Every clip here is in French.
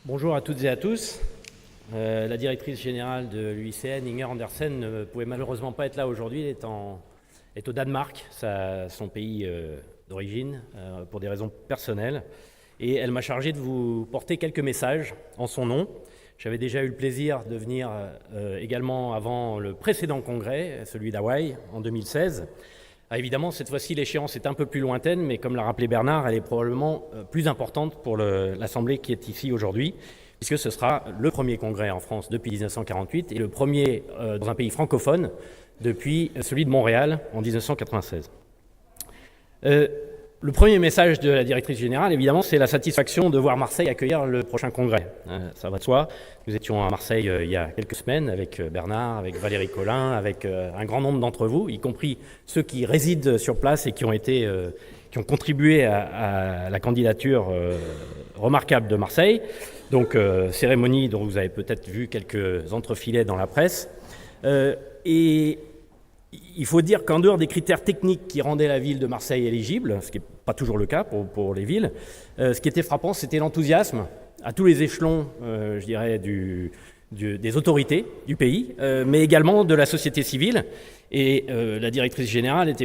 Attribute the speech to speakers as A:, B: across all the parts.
A: Bonjour à toutes et à tous. La directrice générale de l'UICN, Inger Andersen, ne pouvait malheureusement pas être là aujourd'hui. Elle est au Danemark, son pays d'origine, pour des raisons personnelles. Et elle m'a chargé de vous porter quelques messages en son nom. J'avais déjà eu le plaisir de venir également avant le précédent congrès, celui d'Hawaï, en 2016. Évidemment, cette fois-ci, l'échéance est un peu plus lointaine, mais comme l'a rappelé Bernard, elle est probablement plus importante pour l'Assemblée qui est ici aujourd'hui, puisque ce sera le premier congrès en France depuis 1948 et le premier dans un pays francophone depuis celui de Montréal en 1996. Le premier message de la directrice générale, évidemment, c'est la satisfaction de voir Marseille accueillir le prochain congrès. Ça va de soi. Nous étions à Marseille il y a quelques semaines avec Bernard, avec Valérie Collin, avec un grand nombre d'entre vous, y compris ceux qui résident sur place et qui ont contribué à la candidature remarquable de Marseille. Donc, cérémonie dont vous avez peut-être vu quelques entrefilets dans la presse. Et il faut dire qu'en dehors des critères techniques qui rendaient la ville de Marseille éligible, ce qui n'est pas toujours le cas pour les villes, ce qui était frappant, c'était l'enthousiasme à tous les échelons, je dirais, des autorités du pays, mais également de la société civile. Et la directrice générale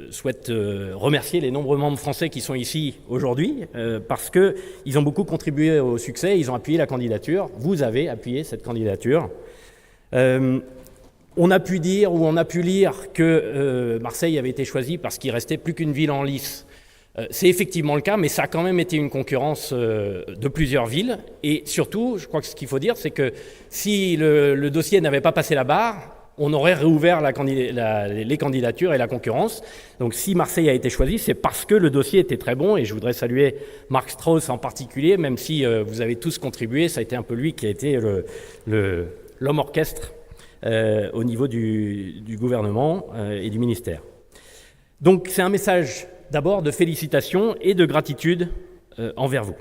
A: souhaite remercier les nombreux membres français qui sont ici aujourd'hui, parce qu'ils ont beaucoup contribué au succès, ils ont appuyé la candidature, vous avez appuyé cette candidature. On a pu dire ou on a pu lire que Marseille avait été choisi parce qu'il ne restait plus qu'une ville en lice. C'est effectivement le cas, mais ça a quand même été une concurrence de plusieurs villes. Et surtout, je crois que ce qu'il faut dire, c'est que si le dossier n'avait pas passé la barre, on aurait réouvert les candidatures et la concurrence. Donc si Marseille a été choisi, c'est parce que le dossier était très bon. Et je voudrais saluer Marc Strauss en particulier, même si vous avez tous contribué. Ça a été un peu lui qui a été l'homme orchestre au niveau du gouvernement et du ministère. Donc c'est un message d'abord de félicitations et de gratitude envers vous.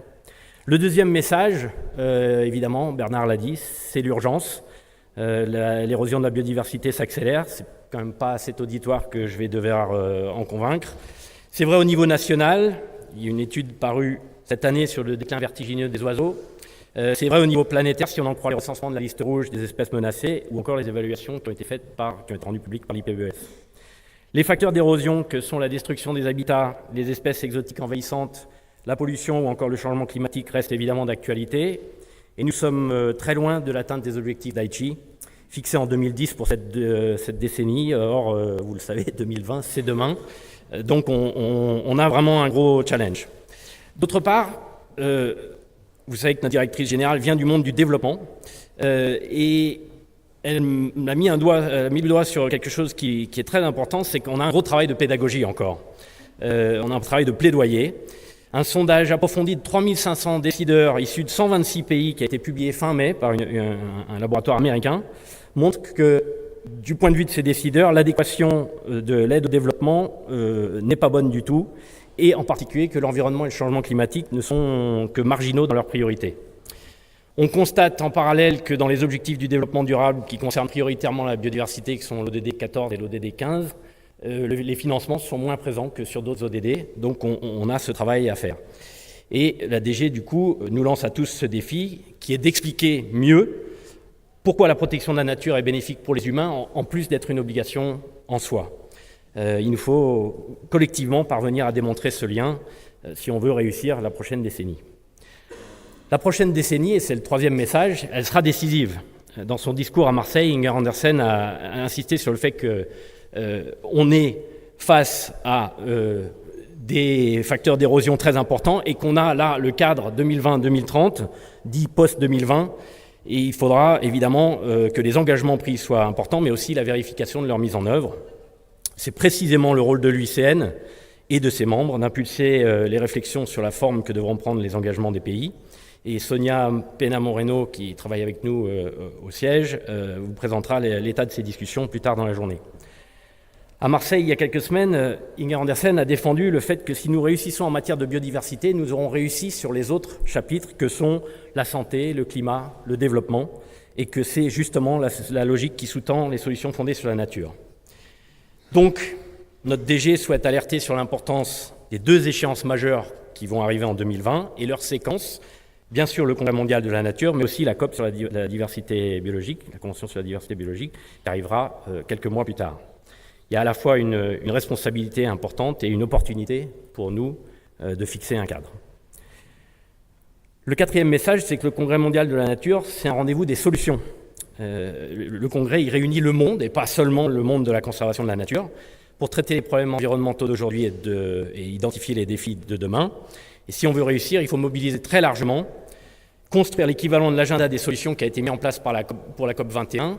A: Le deuxième message, évidemment, Bernard l'a dit, c'est l'urgence. L'érosion de la biodiversité s'accélère, c'est quand même pas à cet auditoire que je vais devoir en convaincre. C'est vrai au niveau national, il y a une étude parue cette année sur le déclin vertigineux des oiseaux. C'est vrai au niveau planétaire, si on en croit les recensements de la liste rouge des espèces menacées, ou encore les évaluations qui ont été rendues publiques par l'IPBES. Les facteurs d'érosion que sont la destruction des habitats, les espèces exotiques envahissantes, la pollution ou encore le changement climatique restent évidemment d'actualité. Et nous sommes très loin de l'atteinte des objectifs d'Aichi, fixés en 2010 pour cette décennie. Or, vous le savez, 2020, c'est demain. Donc on a vraiment un gros challenge. D'autre part, vous savez que notre directrice générale vient du monde du développement et elle a mis le doigt sur quelque chose qui est très important, c'est qu'on a un gros travail de pédagogie encore. On a un travail de plaidoyer. Un sondage approfondi de 3500 décideurs issus de 126 pays qui a été publié fin mai par un laboratoire américain montre que du point de vue de ces décideurs, l'adéquation de l'aide au développement n'est pas bonne du tout. Et en particulier que l'environnement et le changement climatique ne sont que marginaux dans leurs priorités. On constate en parallèle que dans les objectifs du développement durable qui concernent prioritairement la biodiversité, qui sont l'ODD 14 et l'ODD 15, les financements sont moins présents que sur d'autres ODD, donc on a ce travail à faire. Et la DG, du coup, nous lance à tous ce défi qui est d'expliquer mieux pourquoi la protection de la nature est bénéfique pour les humains, en plus d'être une obligation en soi. Il nous faut collectivement parvenir à démontrer ce lien si on veut réussir la prochaine décennie. La prochaine décennie, et c'est le troisième message, elle sera décisive. Dans son discours à Marseille, Inger Andersen a insisté sur le fait qu'on est face à des facteurs d'érosion très importants et qu'on a là le cadre 2020-2030, dit post-2020, et il faudra évidemment que les engagements pris soient importants, mais aussi la vérification de leur mise en œuvre. C'est précisément le rôle de l'UICN et de ses membres d'impulser les réflexions sur la forme que devront prendre les engagements des pays. Et Sonia Pena-Moreno, qui travaille avec nous au siège, vous présentera l'état de ces discussions plus tard dans la journée. À Marseille, il y a quelques semaines, Inger Andersen a défendu le fait que si nous réussissons en matière de biodiversité, nous aurons réussi sur les autres chapitres que sont la santé, le climat, le développement, et que c'est justement la logique qui sous-tend les solutions fondées sur la nature. Donc, notre DG souhaite alerter sur l'importance des deux échéances majeures qui vont arriver en 2020 et leur séquence bien sûr le Congrès mondial de la nature, mais aussi la COP sur la diversité biologique, la Convention sur la diversité biologique, qui arrivera quelques mois plus tard. Il y a à la fois une responsabilité importante et une opportunité pour nous de fixer un cadre. Le quatrième message, c'est que le Congrès mondial de la nature, c'est un rendez-vous des solutions. Le Congrès, il réunit le monde, et pas seulement le monde de la conservation de la nature, pour traiter les problèmes environnementaux d'aujourd'hui et identifier les défis de demain. Et si on veut réussir, il faut mobiliser très largement, construire l'équivalent de l'agenda des solutions qui a été mis en place pour la COP 21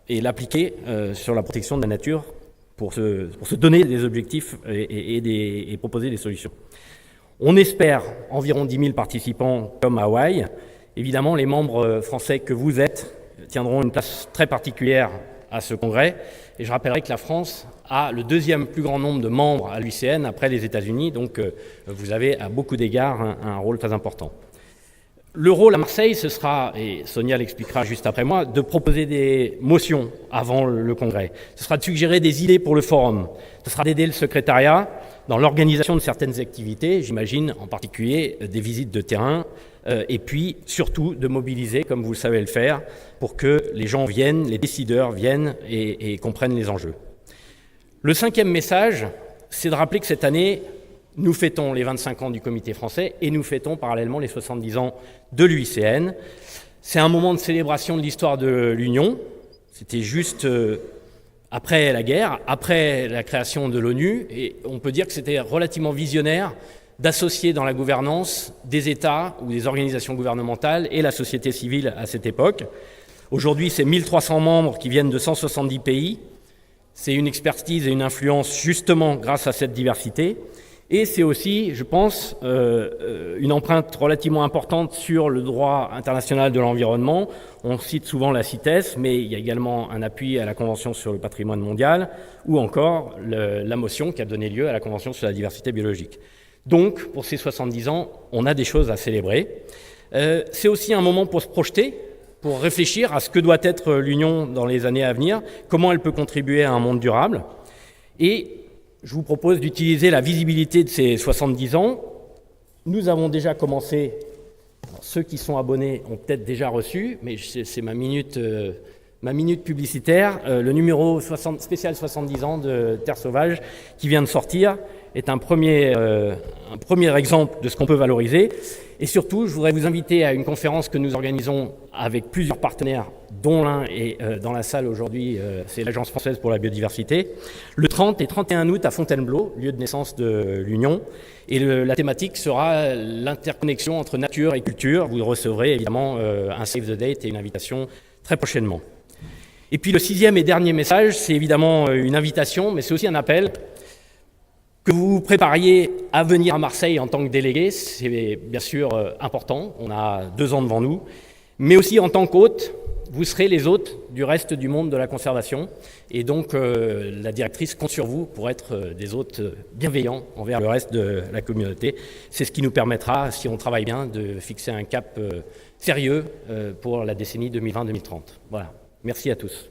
A: et l'appliquer sur la protection de la nature pour se donner des objectifs et proposer des solutions. On espère environ 10 000 participants comme à Hawaï. Évidemment, les membres français que vous êtes tiendront une place très particulière à ce congrès. Et je rappellerai que la France a le deuxième plus grand nombre de membres à l'UICN après les États-Unis. Donc vous avez à beaucoup d'égards un rôle très important. Le rôle à Marseille, ce sera, et Sonia l'expliquera juste après moi, de proposer des motions avant le congrès. Ce sera de suggérer des idées pour le forum. Ce sera d'aider le secrétariat dans l'organisation de certaines activités, j'imagine en particulier des visites de terrain, et puis surtout de mobiliser, comme vous le savez le faire, pour que les gens viennent, les décideurs viennent et comprennent les enjeux. Le cinquième message, c'est de rappeler que cette année, nous fêtons les 25 ans du Comité français et nous fêtons parallèlement les 70 ans de l'UICN. C'est un moment de célébration de l'histoire de l'Union. C'était juste après la guerre, après la création de l'ONU, et on peut dire que c'était relativement visionnaire d'associer dans la gouvernance des États ou des organisations gouvernementales et la société civile à cette époque. Aujourd'hui, c'est 1300 membres qui viennent de 170 pays. C'est une expertise et une influence justement grâce à cette diversité. Et c'est aussi, je pense, une empreinte relativement importante sur le droit international de l'environnement. On cite souvent la CITES, mais il y a également un appui à la Convention sur le patrimoine mondial ou encore la motion qui a donné lieu à la Convention sur la diversité biologique. Donc, pour ces 70 ans, on a des choses à célébrer. C'est aussi un moment pour se projeter, pour réfléchir à ce que doit être l'Union dans les années à venir, comment elle peut contribuer à un monde durable. Et je vous propose d'utiliser la visibilité de ces 70 ans. Nous avons déjà commencé, ceux qui sont abonnés ont peut-être déjà reçu, mais c'est ma minute publicitaire, le numéro spécial 70 ans de Terre Sauvage qui vient de sortir est un premier exemple de ce qu'on peut valoriser. Et surtout, je voudrais vous inviter à une conférence que nous organisons avec plusieurs partenaires, dont l'un est dans la salle aujourd'hui, c'est l'Agence française pour la biodiversité, le 30 et 31 août à Fontainebleau, lieu de naissance de l'Union. Et la thématique sera l'interconnexion entre nature et culture. Vous recevrez évidemment un save the date et une invitation très prochainement. Et puis le sixième et dernier message, c'est évidemment une invitation, mais c'est aussi un appel. Que vous vous prépariez à venir à Marseille en tant que délégué, c'est bien sûr important, on a 2 ans devant nous, mais aussi en tant qu'hôte, vous serez les hôtes du reste du monde de la conservation, et donc la directrice compte sur vous pour être des hôtes bienveillants envers le reste de la communauté. C'est ce qui nous permettra, si on travaille bien, de fixer un cap sérieux pour la décennie 2020-2030. Voilà, merci à tous.